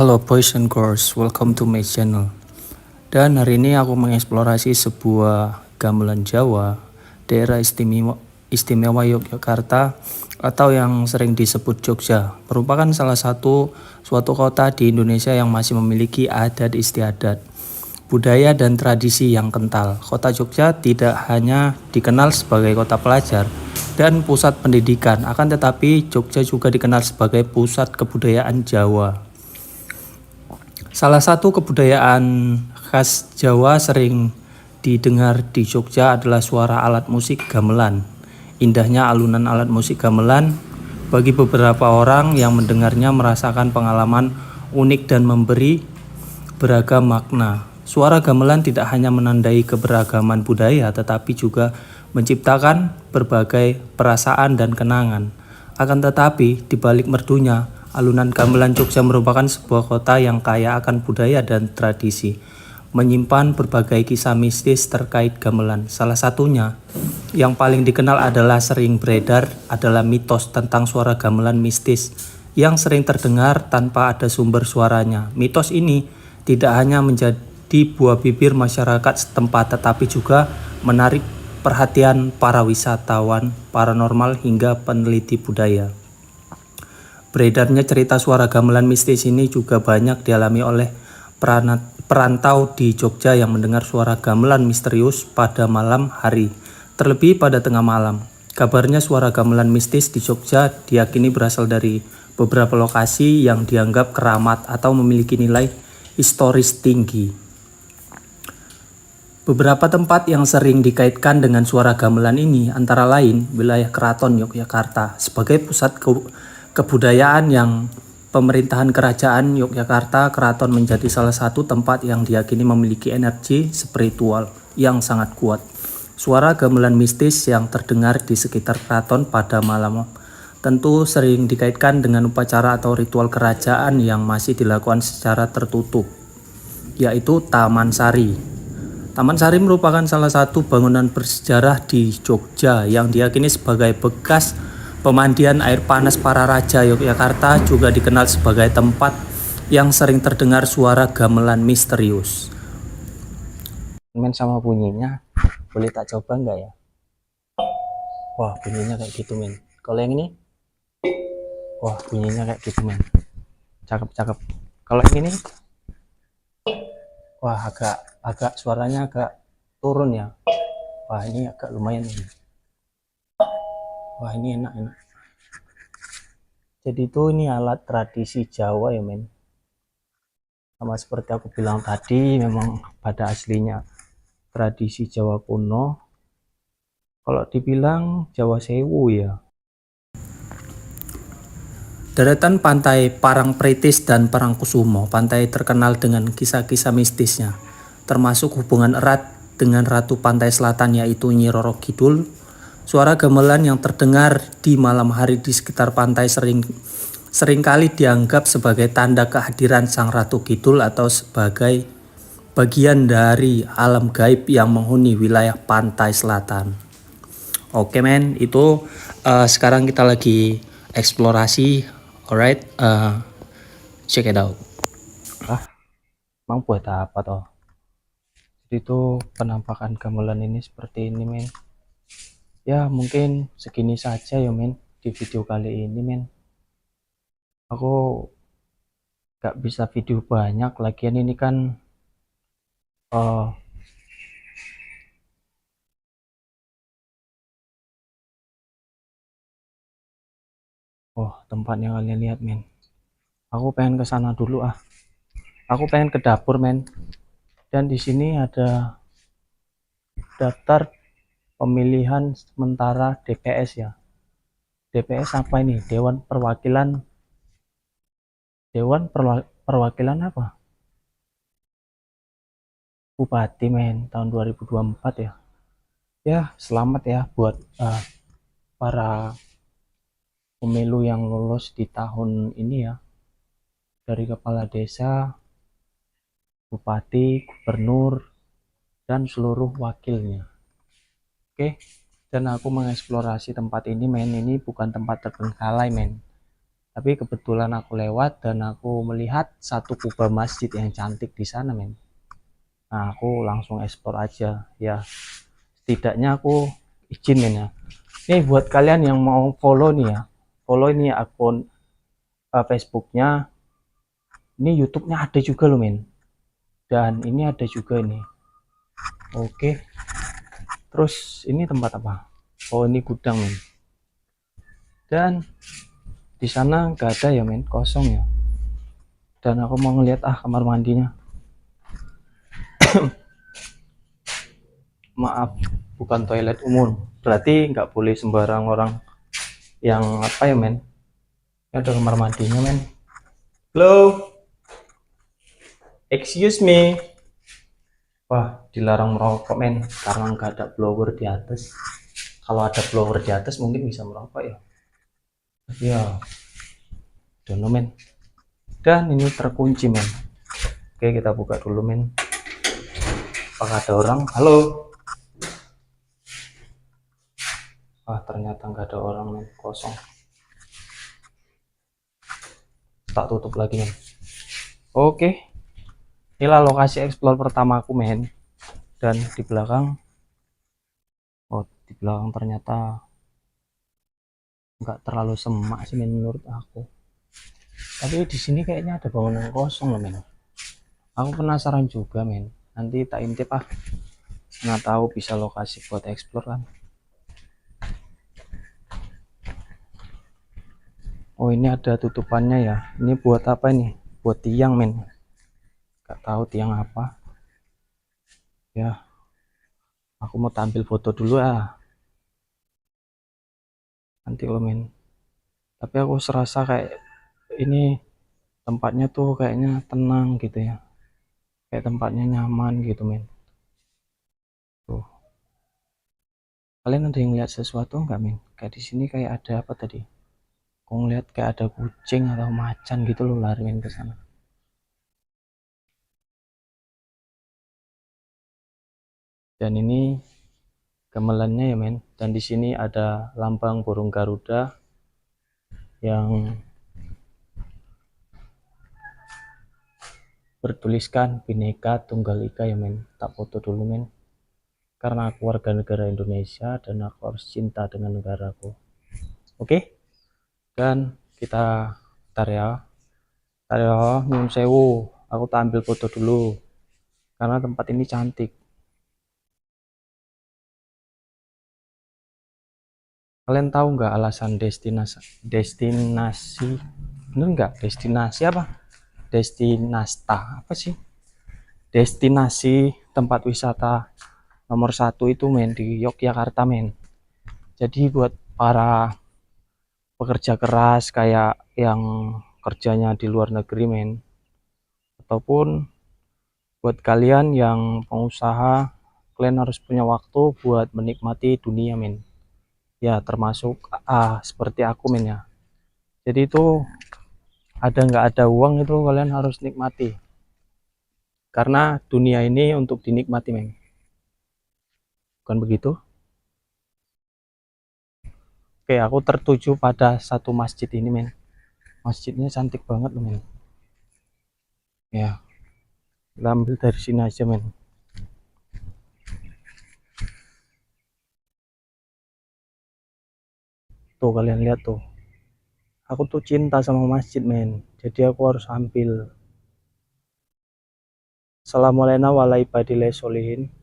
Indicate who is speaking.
Speaker 1: Halo boys and girls, welcome to my channel. Dan hari ini aku mengeksplorasi sebuah gamelan Jawa, daerah istimewa Yogyakarta atau yang sering disebut Jogja. Merupakan salah satu suatu kota di Indonesia yang masih memiliki adat istiadat, budaya dan tradisi yang kental. Kota Jogja tidak hanya dikenal sebagai kota pelajar dan pusat pendidikan, akan tetapi Jogja juga dikenal sebagai pusat kebudayaan Jawa. Salah satu kebudayaan khas Jawa sering didengar di Jogja adalah suara alat musik gamelan. Indahnya alunan alat musik gamelan bagi beberapa orang yang mendengarnya merasakan pengalaman unik dan memberi beragam makna. Suara gamelan tidak hanya menandai keberagaman budaya tetapi juga menciptakan berbagai perasaan dan kenangan. Akan tetapi, di balik merdunya, alunan gamelan Jogja merupakan sebuah kota yang kaya akan budaya dan tradisi, menyimpan berbagai kisah mistis terkait gamelan. Salah satunya yang paling dikenal adalah sering beredar adalah mitos tentang suara gamelan mistis yang sering terdengar tanpa ada sumber suaranya. Mitos ini tidak hanya menjadi buah bibir masyarakat setempat tetapi juga menarik perhatian para wisatawan paranormal hingga peneliti budaya. Beredarnya cerita suara gamelan mistis ini juga banyak dialami oleh perantau di Jogja yang mendengar suara gamelan misterius pada malam hari, terlebih pada tengah malam. Kabarnya suara gamelan mistis di Jogja diyakini berasal dari beberapa lokasi yang dianggap keramat atau memiliki nilai historis tinggi. Beberapa tempat yang sering dikaitkan dengan suara gamelan ini antara lain wilayah Keraton Yogyakarta sebagai pusat kebudayaan yang pemerintahan kerajaan Yogyakarta. Keraton menjadi salah satu tempat yang diyakini memiliki energi spiritual yang sangat kuat. Suara gamelan mistis yang terdengar di sekitar keraton pada malam tentu sering dikaitkan dengan upacara atau ritual kerajaan yang masih dilakukan secara tertutup, yaitu Taman Sari. Taman Sari merupakan salah satu bangunan bersejarah di Jogja yang diyakini sebagai bekas pemandian air panas para raja Yogyakarta, juga dikenal sebagai tempat yang sering terdengar suara gamelan misterius. Men sama bunyinya, boleh tak coba enggak ya? Wah, bunyinya kayak gitu men. Kalau yang ini, wah bunyinya kayak gitu men. Cakep. Kalau yang ini, wah agak suaranya agak turun ya. Wah ini agak lumayan ini. Wah ini enak. Jadi itu ini alat tradisi Jawa ya men. Sama seperti aku bilang tadi, memang pada aslinya tradisi Jawa kuno. Kalau dibilang Jawa Sewu ya. Deretan pantai Parangpritis dan Parangkusumo, pantai terkenal dengan kisah-kisah mistisnya, termasuk hubungan erat dengan Ratu Pantai Selatan yaitu Nyi Roro Kidul. Suara gamelan yang terdengar di malam hari di sekitar pantai seringkali dianggap sebagai tanda kehadiran Sang Ratu Kidul atau sebagai bagian dari alam gaib yang menghuni wilayah pantai selatan. Oke men, itu sekarang kita lagi eksplorasi. Alright, check it out. Emang buat apa toh? Jadi itu penampakan gamelan ini seperti ini men. Ya mungkin segini saja ya men di video kali ini men. Aku gak bisa video banyak, lagian ini kan tempat yang kalian lihat men. Aku pengen ke sana dulu ah. Aku pengen ke dapur men. Dan di sini ada daftar pemilihan sementara DPS ya. DPS apa ini? Dewan Perwakilan apa? Bupati men, tahun 2024 ya. Ya, selamat ya buat para pemilu yang lolos di tahun ini ya. Dari kepala desa, bupati, gubernur, dan seluruh wakilnya. Oke, dan aku mengeksplorasi tempat ini men. Ini bukan tempat terbengkalai men. Tapi kebetulan aku lewat dan aku melihat satu kubah masjid yang cantik di sana, men. Nah, aku langsung explore aja ya. Setidaknya aku izin, men, ya. Ini buat kalian yang mau follow nih ya. Follow ini akun Facebooknya. Ini YouTube-nya ada juga loh, men. Dan ini ada juga ini. Oke. Terus ini tempat apa? Oh, ini gudang, men. Dan di sana nggak ada ya, men, kosong ya. Dan aku mau ngeliat kamar mandinya. Maaf, bukan toilet umum. Berarti nggak boleh sembarang orang yang apa ya, men. Ini ada kamar mandinya, men. Halo, excuse me. Wah, dilarang merokok, men, karena nggak ada blower di atas. Kalau ada blower di atas mungkin bisa merokok ya. Tapi ya, don't know, men. Dan ini terkunci, men. Oke, kita buka dulu, men. Apakah ada orang? Halo. Ternyata nggak ada orang, men. Kosong. Tak tutup lagi, men. Oke, inilah lokasi explore pertama aku, men. Dan di belakang, di belakang ternyata nggak terlalu semak sih, men, menurut aku. Tapi di sini kayaknya ada bangunan kosong loh, men. Aku penasaran juga, men. Nanti tak intip nggak tahu bisa lokasi buat explore kan. Oh, ini ada tutupannya ya. Ini buat apa ini? Buat tiang, men. Nggak tahu tiang apa ya. Aku mau tampil foto dulu nanti lo, men. Tapi aku serasa kayak ini tempatnya tuh kayaknya tenang gitu ya, kayak tempatnya nyaman gitu, men. Tuh, kalian ada yang lihat sesuatu nggak, men? Kayak di sini kayak ada apa tadi, aku ngeliat kayak ada kucing atau macan gitu loh lari, men, ke sana. Dan ini gamelannya ya, men. Dan di sini ada lambang burung Garuda yang bertuliskan Bhinneka Tunggal Ika ya, men. Tak foto dulu, men, karena aku warga negara Indonesia dan aku harus cinta dengan negaraku. Oke, dan kita tar ya, nyun sewu, aku tampil foto dulu karena tempat ini cantik. Kalian tahu nggak alasan destinasi bener nggak, destinasi apa, destinasta apa sih, destinasi tempat wisata nomor satu itu, men, di Yogyakarta, men. Jadi buat para pekerja keras kayak yang kerjanya di luar negeri, men, ataupun buat kalian yang pengusaha, kalian harus punya waktu buat menikmati dunia, men. Ya, termasuk seperti aku, men, ya. Jadi itu ada nggak ada uang itu kalian harus nikmati, karena dunia ini untuk dinikmati, men. Bukan begitu? Oke, aku tertuju pada satu masjid ini, men. Masjidnya cantik banget loh, men. Ya, kita ambil dari sini aja, men. Tuh, kalian lihat tuh. Aku tuh cinta sama masjid, men. Jadi aku harus ambil. Assalamualaikum warahmatullahi wabarakatuh.